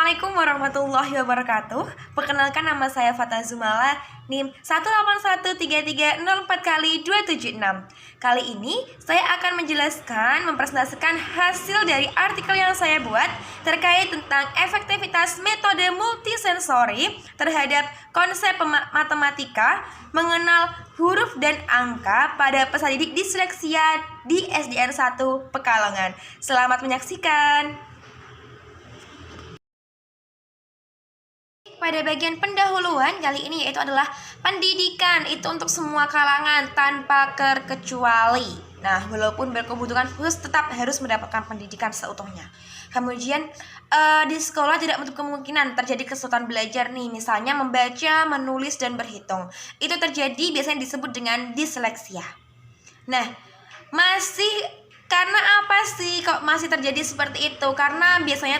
Assalamualaikum warahmatullahi wabarakatuh. Perkenalkan, nama saya Fata Zumala, NIM 1813304x276. Kali ini saya akan mempresentasikan hasil dari artikel yang saya buat terkait tentang efektivitas metode multisensori terhadap konsep matematika mengenal huruf dan angka pada peserta didik disleksia di SDN 1 Pekalongan. Selamat menyaksikan. Pada bagian pendahuluan kali ini yaitu adalah pendidikan, itu untuk semua kalangan tanpa terkecuali. Nah, walaupun berkebutuhan khusus tetap harus mendapatkan pendidikan seutuhnya. Kemudian di sekolah tidak menutup kemungkinan terjadi kesulitan belajar nih, misalnya membaca, menulis, dan berhitung. Itu terjadi biasanya disebut dengan disleksia. Nah, masih karena apa sih kok masih terjadi seperti itu? Karena biasanya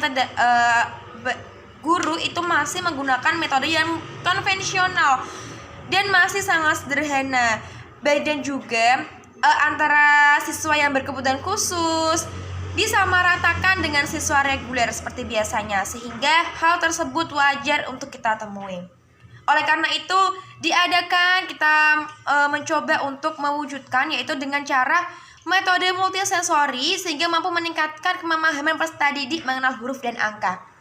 guru itu masih menggunakan metode yang konvensional dan masih sangat sederhana. Dan juga antara siswa yang berkebutuhan khusus disamaratakan dengan siswa reguler seperti biasanya, sehingga hal tersebut wajar untuk kita temui. Oleh karena itu diadakan kita mencoba untuk mewujudkan, yaitu dengan cara metode multisensori sehingga mampu meningkatkan pemahaman peserta didik mengenal huruf dan angka.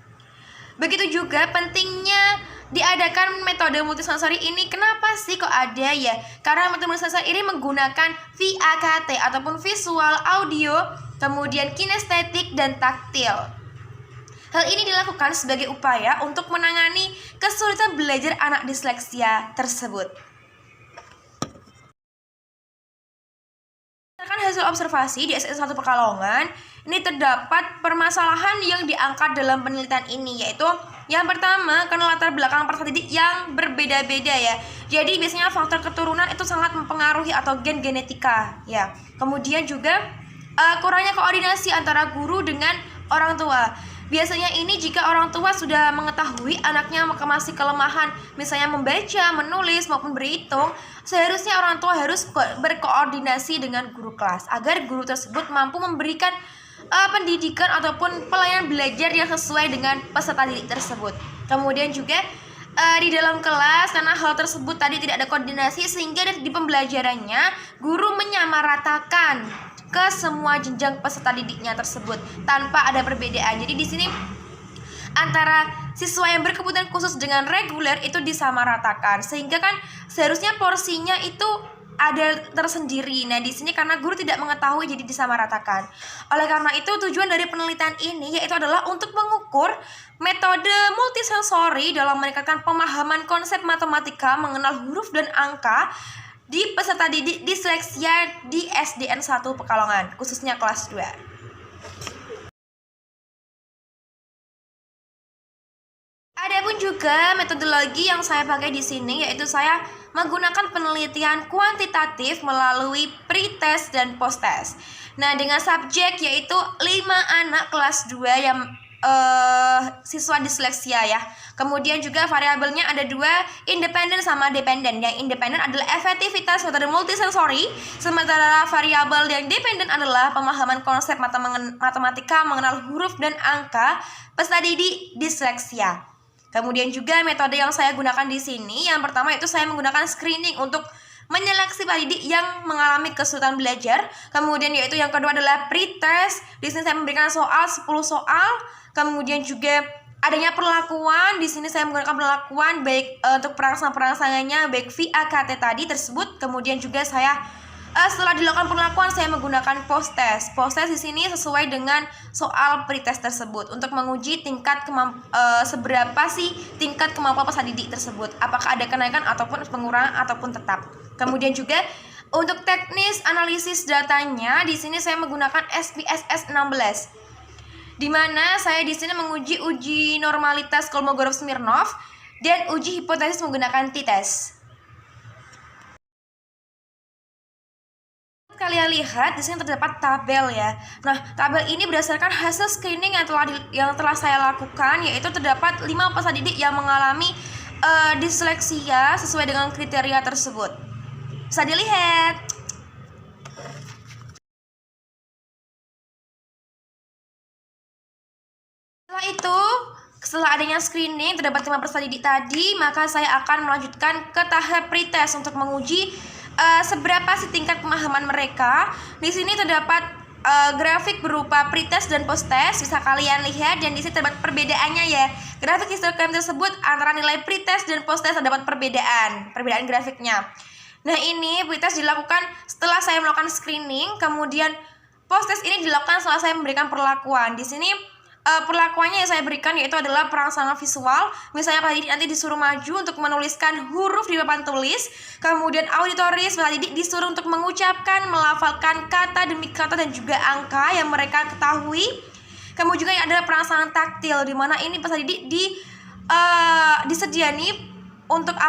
Begitu juga pentingnya diadakan metode multisensori ini. Kenapa sih kok ada ya? Karena metode multisensori ini menggunakan VAKT ataupun visual, audio, kemudian kinestetik dan taktil. Hal ini dilakukan sebagai upaya untuk menangani kesulitan belajar anak disleksia tersebut. Hasil observasi di SDN 1 Pekalongan, ini terdapat permasalahan yang diangkat dalam penelitian ini, yaitu yang pertama, karena latar belakang peserta didik yang berbeda-beda ya. Jadi biasanya faktor keturunan itu sangat mempengaruhi atau gen genetika ya. Kemudian juga kurangnya koordinasi antara guru dengan orang tua. Biasanya ini jika orang tua sudah mengetahui anaknya masih kelemahan, misalnya membaca, menulis, maupun berhitung, seharusnya orang tua harus berkoordinasi dengan guru kelas agar guru tersebut mampu memberikan pendidikan ataupun pelayanan belajar yang sesuai dengan peserta didik tersebut. Kemudian juga di dalam kelas, karena hal tersebut tadi tidak ada koordinasi, sehingga di pembelajarannya guru menyamaratakan ke semua jenjang peserta didiknya tersebut tanpa ada perbedaan. Jadi di sini antara siswa yang berkebutuhan khusus dengan reguler itu disamaratakan, sehingga kan seharusnya porsinya itu ada tersendiri. Nah, di sini karena guru tidak mengetahui jadi disamaratakan. Oleh karena itu tujuan dari penelitian ini yaitu adalah untuk mengukur metode multisensori dalam meningkatkan pemahaman konsep matematika mengenal huruf dan angka di peserta didik disleksia di SDN 1 Pekalongan, khususnya kelas 2. Adapun juga metodologi yang saya pakai di sini yaitu saya menggunakan penelitian kuantitatif melalui pretest dan posttest. Nah, dengan subjek yaitu 5 anak kelas 2 yang siswa disleksia ya. Kemudian juga variabelnya ada 2, independen sama dependen. Yang independen adalah efektivitas metode multisensori, sementara variabel yang dependen adalah pemahaman konsep matematika mengenal huruf dan angka peserta didik disleksia. Kemudian juga metode yang saya gunakan di sini, yang pertama itu saya menggunakan screening untuk menyeleksi peserta didik yang mengalami kesulitan belajar. Kemudian yaitu yang kedua adalah pretest. Di sini saya memberikan 10 soal. Kemudian juga adanya perlakuan. Di sini saya menggunakan perlakuan baik untuk perangsang-perangsangannya baik VAKT tadi tersebut. Kemudian juga saya setelah dilakukan perlakuan saya menggunakan posttest. Posttest di sini sesuai dengan soal pretest tersebut untuk menguji tingkat seberapa sih tingkat kemampuan peserta didik tersebut. Apakah ada kenaikan ataupun pengurangan ataupun tetap. Kemudian juga untuk teknis analisis datanya di sini saya menggunakan SPSS 16. Di mana saya di sini menguji uji normalitas Kolmogorov-Smirnov dan uji hipotesis menggunakan t-test. Kalian lihat di sini terdapat tabel ya. Nah, tabel ini berdasarkan hasil screening yang telah saya lakukan, yaitu terdapat 5 peserta didik yang mengalami disleksia sesuai dengan kriteria tersebut. Bisa dilihat. Setelah itu setelah adanya screening terdapat 5 peserta didik tadi, maka saya akan melanjutkan ke tahap pretest untuk menguji seberapa sih tingkat pemahaman mereka. Di sini terdapat grafik berupa pretest dan posttest, bisa kalian lihat, dan di sini terdapat perbedaannya ya. Grafik histogram tersebut antara nilai pretest dan posttest terdapat perbedaan grafiknya. Nah, ini pretest dilakukan setelah saya melakukan screening, kemudian posttest ini dilakukan setelah saya memberikan perlakuan. Di sini perlakuannya yang saya berikan yaitu adalah perangsang visual. Misalnya Pak Didik nanti disuruh maju untuk menuliskan huruf di papan tulis, kemudian auditoris Pak Didik disuruh untuk mengucapkan, melafalkan kata demi kata dan juga angka yang mereka ketahui. Kemudian juga yang adalah perangsang taktil, di mana ini Pak Didik disediani untuk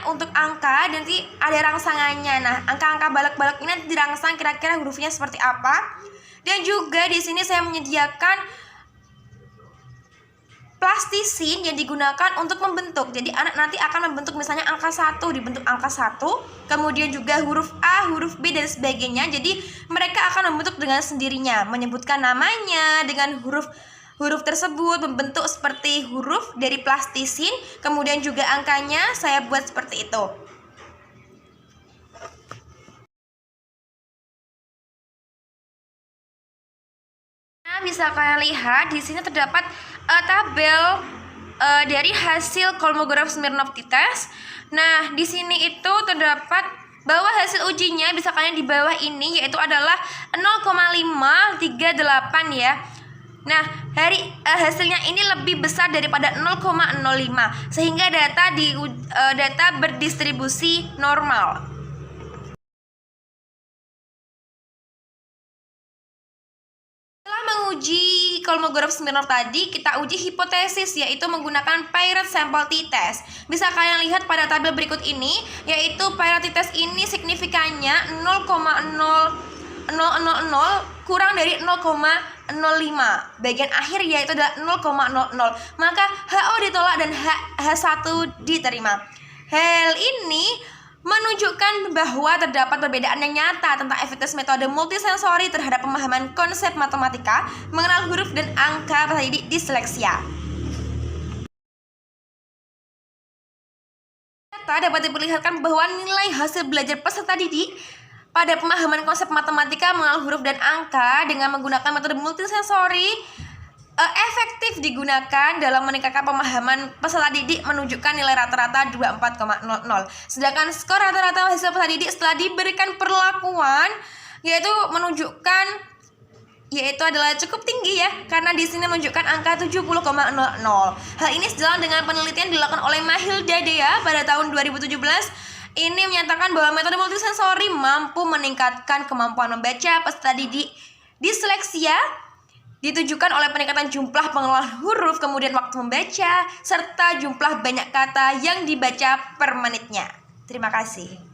untuk angka, dan nanti ada rangsangannya. Nah, angka-angka balak-balak ini nanti dirangsang kira-kira hurufnya seperti apa. Dan juga di sini saya menyediakan plastisin yang digunakan untuk membentuk. Jadi anak nanti akan membentuk misalnya angka 1, dibentuk angka 1, kemudian juga huruf A, huruf B dan sebagainya. Jadi mereka akan membentuk dengan sendirinya, menyebutkan namanya dengan huruf tersebut, membentuk seperti huruf dari plastisin, kemudian juga angkanya saya buat seperti itu. Nah, bisa kalian lihat di sini terdapat tabel dari hasil Kolmogorov Smirnov test. Nah, di sini itu terdapat bahwa hasil ujinya bisa kalian di bawah ini, yaitu adalah 0,538 ya. Nah, hasilnya ini lebih besar daripada 0,05, sehingga data berdistribusi normal. Menguji Kolmogorov Smirnov tadi, kita uji hipotesis, yaitu menggunakan Piret Sample t-test. Bisa kalian lihat pada tabel berikut ini, yaitu Piret t-test ini signifikannya 0,0000 kurang dari 0,05. Bagian akhir yaitu adalah 0,00. Maka HO ditolak dan H1 diterima. Hal ini menunjukkan bahwa terdapat perbedaan yang nyata tentang efektivitas metode multisensori terhadap pemahaman konsep matematika, mengenal huruf dan angka pada disleksia. Dapat diperlihatkan bahwa nilai hasil belajar peserta didik pada pemahaman konsep matematika, mengenal huruf dan angka dengan menggunakan metode multisensori efektif digunakan dalam meningkatkan pemahaman peserta didik, menunjukkan nilai rata-rata 24,00. Sedangkan skor rata-rata hasil peserta didik setelah diberikan perlakuan yaitu adalah cukup tinggi ya, karena di sini menunjukkan angka 70,00. Hal ini sejalan dengan penelitian dilakukan oleh Mahilda Dea pada tahun 2017. Ini menyatakan bahwa metode multisensori mampu meningkatkan kemampuan membaca peserta didik disleksia, ditujukan oleh peningkatan jumlah pengenalan huruf, kemudian waktu membaca, serta jumlah banyak kata yang dibaca per menitnya. Terima kasih.